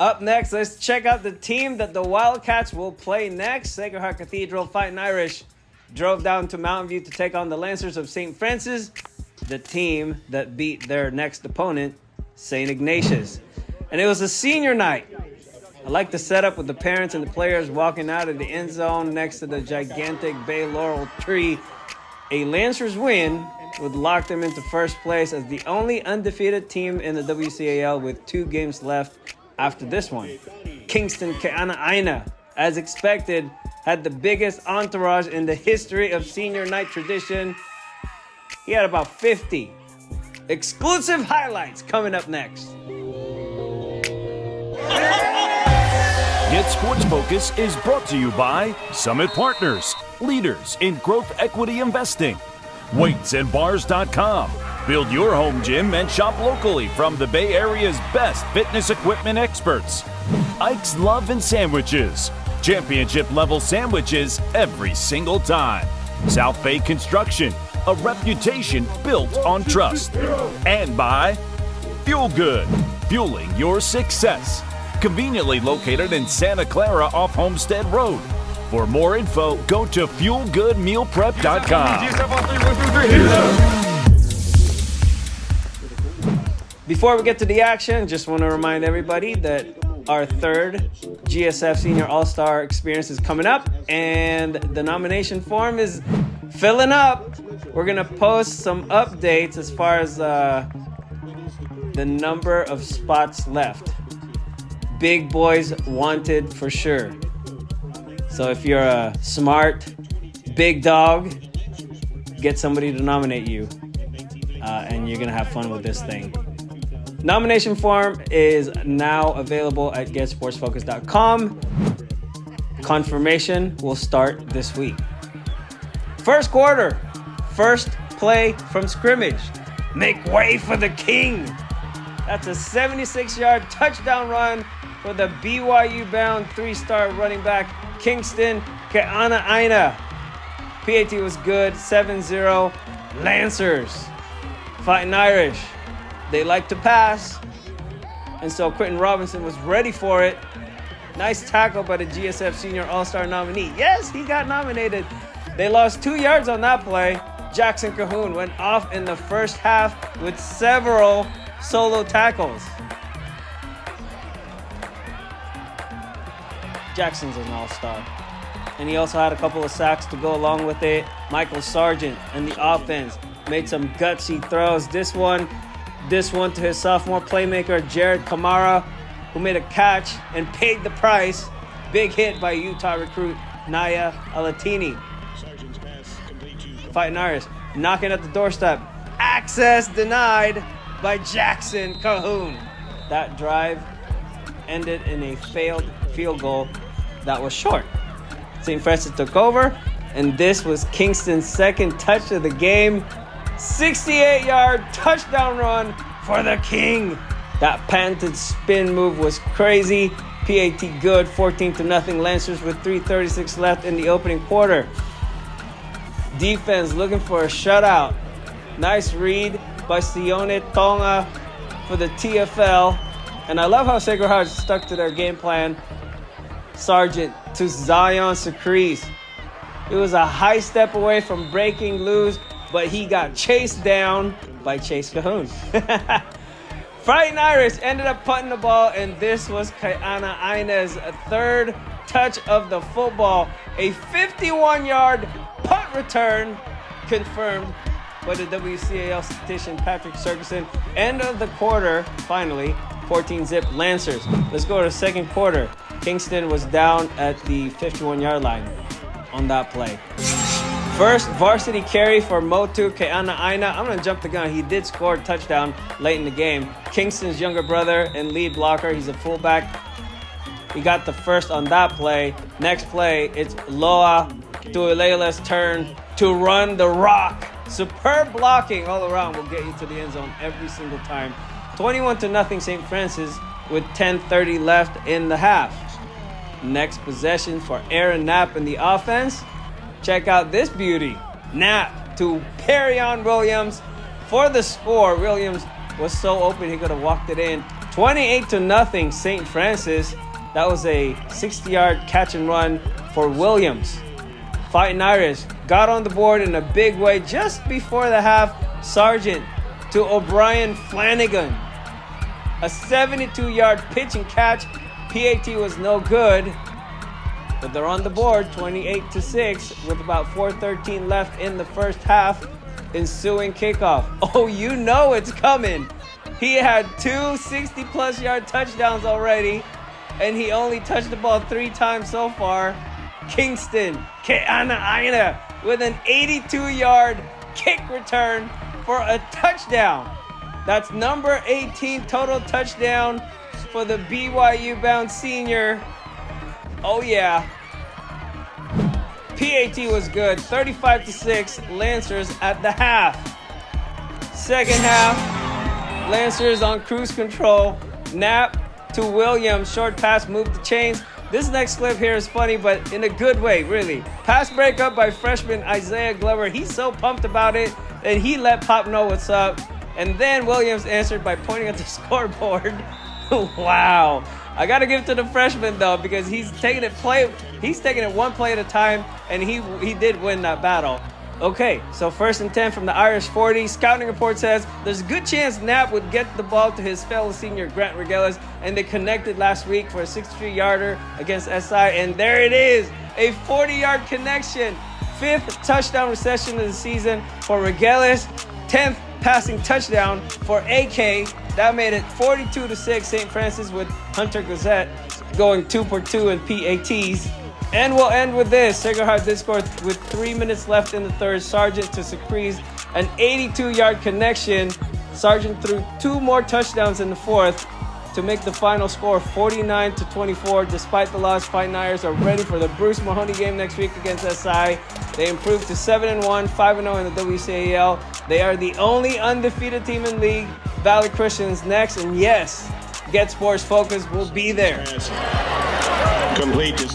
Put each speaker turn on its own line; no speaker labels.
Up next, let's check out the team that the Wildcats will play next. Sacred Heart Cathedral Fightin Irish drove down to Mountain View to take on the Lancers of St. Francis, the team that beat their next opponent, St. Ignatius. And it was a senior night. I like the setup with the parents and the players walking out of the end zone next to the gigantic bay laurel tree. A Lancers win would lock them into first place as the only undefeated team in the WCAL with 2 games left after this one. Kingston Ke'ana'aina, as expected, had the biggest entourage in the history of senior night tradition. He had about 50. Exclusive highlights coming up next.
GetSportsFocus is brought to you by Summit Partners, leaders in growth equity investing. WeightsandBars.com. Build your home gym and shop locally from the Bay Area's best fitness equipment experts. Ike's Love and Sandwiches. Championship level sandwiches every single time. South Bay Construction, a reputation built on trust. And by Fuel Good, fueling your success. Conveniently located in Santa Clara off Homestead Road. For more info, go to fuelgoodmealprep.com.
Before we get to the action, just want to remind everybody that our third GSF Senior All-Star experience is coming up, and the nomination form is filling up. We're going to post some updates as far as the number of spots left. Big boys wanted for sure. So if you're a smart, big dog, get somebody to nominate you, and you're going to have fun with this thing. Nomination form is now available at GetSportsFocus.com. Confirmation will start this week. First quarter, first play from scrimmage. Make way for the king. That's a 76-yard touchdown run for the BYU-bound 3-star running back, Kingston Ke'ana'aina. PAT was good, 7-0. Lancers, Fightin Irish. They like to pass, and so Quentin Robinson was ready for it. Nice tackle by the GSF Senior All-Star nominee. Yes, he got nominated. They lost 2 yards on that play. Jackson Cahoon went off in the first half with several solo tackles. Jackson's an all-star. And he also had a couple of sacks to go along with it. Michael Sargent and the offense made some gutsy throws. This one to his sophomore playmaker, Jared Kamara, who made a catch and paid the price. Big hit by Utah recruit Naya Alatini. Fightin Irish knocking at the doorstep. Access denied by Jackson Cahoon. That drive ended in a failed field goal that was short. St. Francis took over, and this was Kingston's second touch of the game. 68-yard touchdown run for the king. That patented spin move was crazy. PAT good, 14-0 Lancers with 3:36 left in the opening quarter. Defense looking for a shutout. Nice read by Sione Tonga for the TFL. And I love how Sacred Heart stuck to their game plan. Sargent to Zion Secrece. It was a high step away from breaking loose, but he got chased down by Chase Cahoon. Fightin Irish ended up punting the ball, and this was Ke'ana'aina's third touch of the football. A 51-yard punt return confirmed by the WCAL statistician Patrick Sergeson. End of the quarter, finally, 14-zip Lancers. Let's go to the second quarter. Kingston was down at the 51-yard line on that play. First varsity carry for Motu Ke'ana'aina. I'm going to jump the gun. He did score a touchdown late in the game. Kingston's younger brother and lead blocker. He's a fullback. He got the first on that play. Next play, it's Loa Tuilela's turn to run the rock. Superb blocking all around will get you to the end zone every single time. 21-0 St. Francis with 10:30 left in the half. Next possession for Aaron Knapp in the offense. Check out this beauty. Knapp to Perrion Williams for the score. Williams was so open he could have walked it in. 28-0, St. Francis. That was a 60-yard catch and run for Williams. Fightin Irish got on the board in a big way just before the half. Sargent to O'Brien Flanagan. A 72-yard pitch and catch. PAT was no good, but they're on the board 28-6 with about 4:13 left in the first half. Ensuing kickoff. Oh, you know it's coming. He had 2 60-plus yard touchdowns already, and he only touched the ball 3 times so far. Kingston Ke'ana'aina with an 82-yard kick return for a touchdown. That's number 18 total touchdown for the BYU-bound senior. Oh yeah. PAT was good. 35-6, Lancers at the half. Second half, Lancers on cruise control. Knapp to Williams, short pass, moved the chains. This next clip here is funny, but in a good way, really. Pass breakup by freshman Isaiah Glover. He's so pumped about it that he let Pop know what's up. And then Williams answered by pointing at the scoreboard. Wow. I got to give it to the freshman, though, because he's taking it one play at a time, and he did win that battle. Okay, so 1st and 10 from the Irish 40. Scouting report says there's a good chance Knapp would get the ball to his fellow senior Grant Regelis, and they connected last week for a 63-yarder against SI, and there it is, a 40-yard connection. 5th touchdown reception of the season for Regelis. 10th passing touchdown for AK. That made it 42-6, St. Francis with Hunter Gazette going 2 for 2 in PATs. And we'll end with this. Sacred Heart did score with 3 minutes left in the third. Sargent to Secreze, an 82-yard connection. Sargent threw 2 more touchdowns in the fourth to make the final score 49-24. Despite the loss, Fightin Irish are ready for the Bruce Mahoney game next week against SI. They improved to 7-1, 5-0 in the WCAL. They are the only undefeated team in league. Valley Christians next, and yes, GetSportsFocus will be there.
Complete.